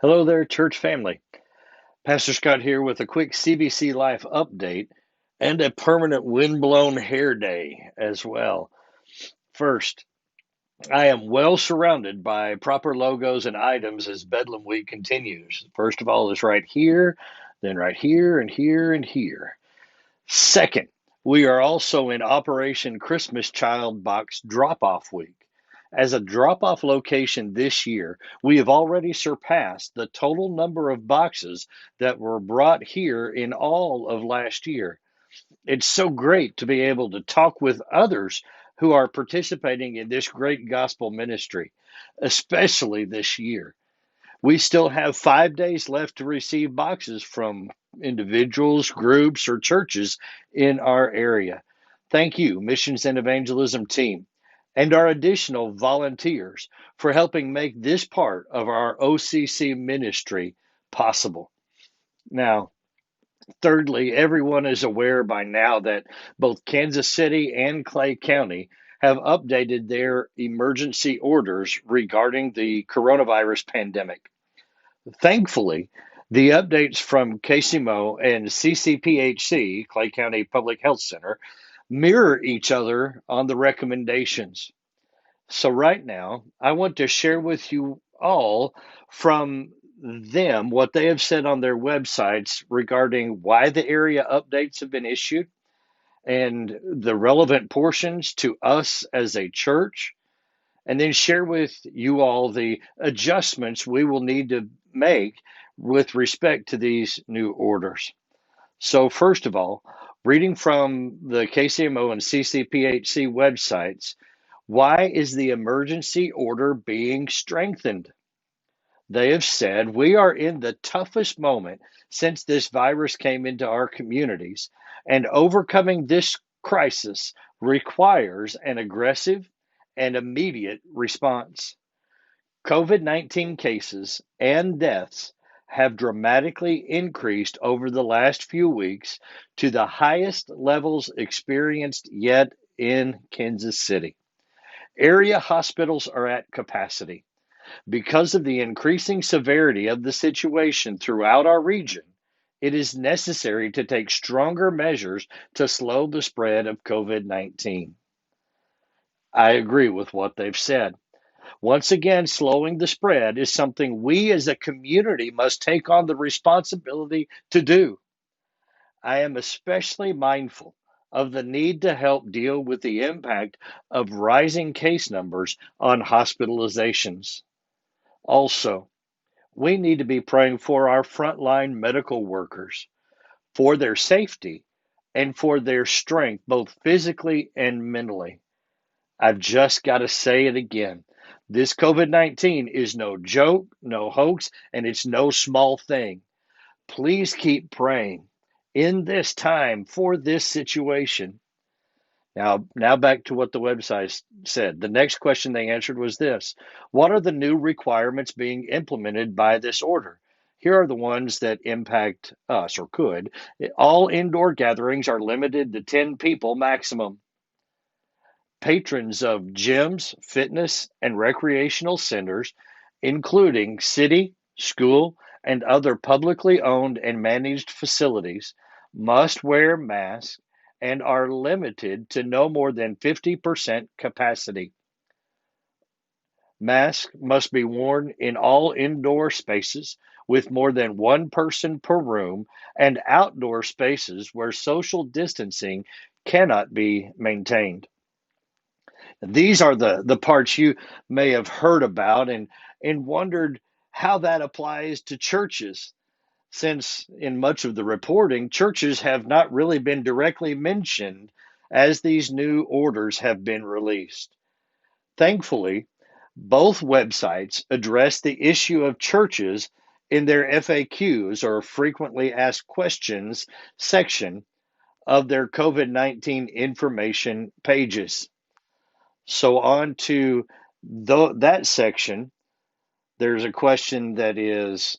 Hello there, church family. Pastor Scott here with a quick CBC Life update and a permanent windblown hair day as well. First, I am well surrounded by proper logos and items as Bedlam Week continues. First of all, is right here, then right here, and here, and here. Second, we are also in Operation Christmas Child Box Drop-Off Week. As a drop-off location this year, we have already surpassed the total number of boxes that were brought here in all of last year. It's so great to be able to talk with others who are participating in this great gospel ministry, especially this year. We still have 5 days left to receive boxes from individuals, groups, or churches in our area. Thank you, Missions and Evangelism team, and our additional volunteers for helping make this part of our OCC ministry possible. Now, thirdly, everyone is aware by now that both Kansas City and Clay County have updated their emergency orders regarding the coronavirus pandemic. Thankfully, the updates from KCMO and CCPHC, Clay County Public Health Center, mirror each other on the recommendations. So, right now, I want to share with you all from them what they have said on their websites regarding why the area updates have been issued and the relevant portions to us as a church, and then share with you all the adjustments we will need to make with respect to these new orders. So, first of all, reading from the KCMO and CCPHC websites, why is the emergency order being strengthened? They have said we are in the toughest moment since this virus came into our communities, and overcoming this crisis requires an aggressive and immediate response. COVID 19 cases and deaths have dramatically increased over the last few weeks to the highest levels experienced yet in Kansas City. Area hospitals are at capacity. Because of the increasing severity of the situation throughout our region, it is necessary to take stronger measures to slow the spread of COVID 19. I agree with what they've said. Once again, slowing the spread is something we as a community must take on the responsibility to do. I am especially mindful of the need to help deal with the impact of rising case numbers on hospitalizations. Also, we need to be praying for our frontline medical workers, for their safety, and for their strength, both physically and mentally. I've just got to say it again. This COVID 19 is no joke, no hoax, and it's no small thing. Please keep praying in this time for this situation. Now back to what the website said. The next question they answered was this: what are the new requirements being implemented by this order? Here are the ones that impact us or could. All indoor gatherings are limited to 10 people maximum. Patrons of gyms, fitness, and recreational centers, including city, school, and other publicly owned and managed facilities, must wear masks and are limited to no more than 50% capacity. Masks must be worn in all indoor spaces with more than one person per room and outdoor spaces where social distancing cannot be maintained. These are the parts you may have heard about and wondered how that applies to churches, since in much of the reporting, churches have not really been directly mentioned as these new orders have been released. Thankfully, both websites address the issue of churches in their FAQs, or frequently asked questions, section of their COVID 19 information pages. So, on to that section, there's a question that is,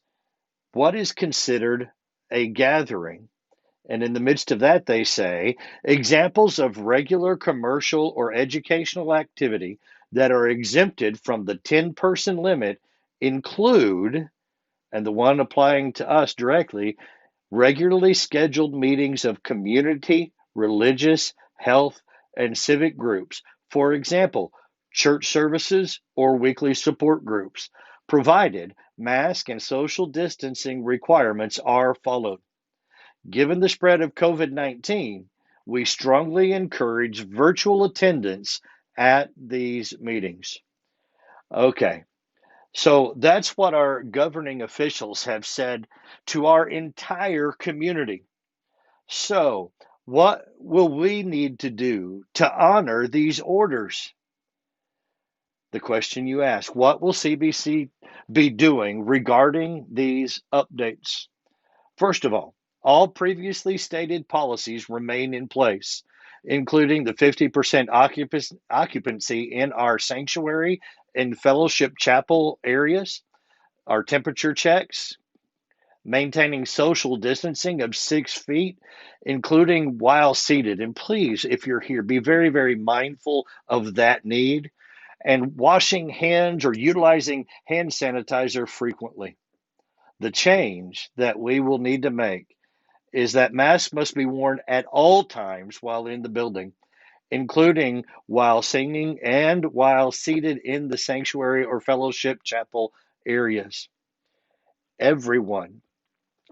what is considered a gathering? And in the midst of that, they say examples of regular commercial or educational activity that are exempted from the 10-person limit include and the one applying to us directly, regularly scheduled meetings of community, religious, health, and civic groups. For example, church services or weekly support groups, provided mask and social distancing requirements are followed. Given the spread of COVID 19, we strongly encourage virtual attendance at these meetings. Okay, so that's what our governing officials have said to our entire community. So, what will we need to do to honor these orders? The question you ask, what will CBC be doing regarding these updates? First of all previously stated policies remain in place, including the 50% occupancy in our sanctuary and fellowship chapel areas, our temperature checks, maintaining social distancing of 6 feet, including while seated. And please, if you're here, be very, very mindful of that need, and washing hands or utilizing hand sanitizer frequently. The change that we will need to make is that masks must be worn at all times while in the building, including while singing and while seated in the sanctuary or fellowship chapel areas. Everyone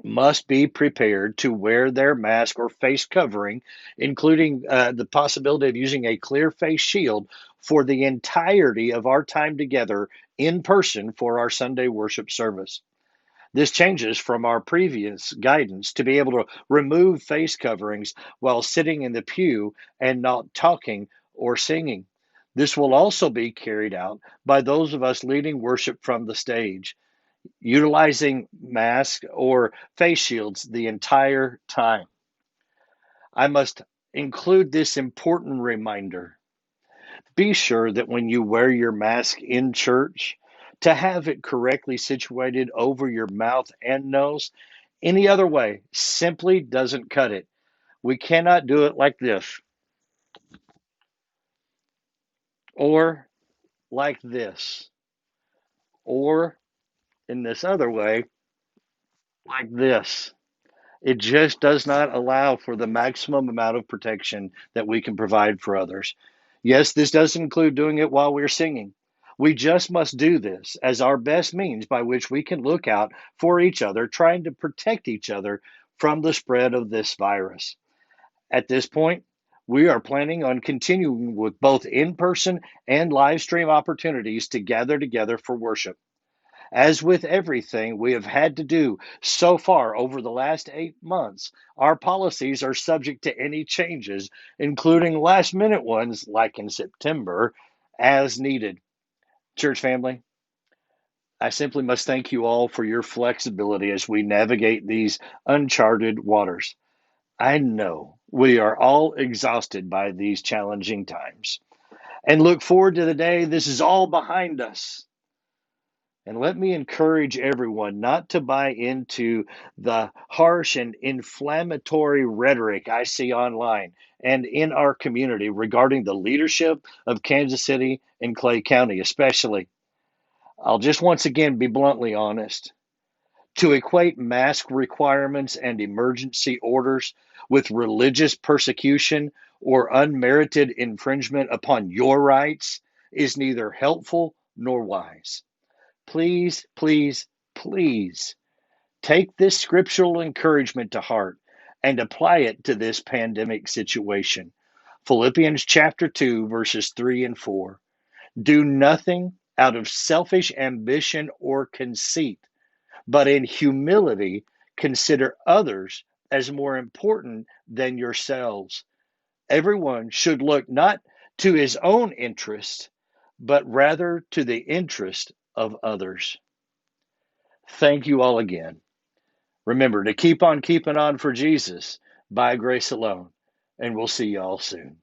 must be prepared to wear their mask or face covering, including the possibility of using a clear face shield for the entirety of our time together in person for our Sunday worship service. This changes from our previous guidance to be able to remove face coverings while sitting in the pew and not talking or singing. This will also be carried out by those of us leading worship from the stage, utilizing masks or face shields the entire time. I must include this important reminder. Be sure that when you wear your mask in church, to have it correctly situated over your mouth and nose. Any other way simply doesn't cut it. We cannot do it like this or like this or in this other way like this. It just does not allow for the maximum amount of protection that we can provide for others. Yes, this does include doing it while we're singing. We just must do this as our best means by which we can look out for each other, trying to protect each other from the spread of this virus. At this point, we are planning on continuing with both in person and live stream opportunities to gather together for worship. As with everything we have had to do so far over the last 8 months, our policies are subject to any changes, including last minute ones like in September, as needed. Church family, I simply must thank you all for your flexibility as we navigate these uncharted waters. I know we are all exhausted by these challenging times and look forward to the day this is all behind us. And let me encourage everyone not to buy into the harsh and inflammatory rhetoric I see online and in our community regarding the leadership of Kansas City and Clay County, especially. I'll just once again be bluntly honest. To equate mask requirements and emergency orders with religious persecution or unmerited infringement upon your rights is neither helpful nor wise. Please, please, please take this scriptural encouragement to heart and apply it to this pandemic situation. Philippians chapter 2, verses 3 and 4. Do nothing out of selfish ambition or conceit, but in humility consider others as more important than yourselves. Everyone should look not to his own interest, but rather to the interest of others. Thank you all again. Remember to keep on keeping on for Jesus by grace alone, and we'll see you all soon.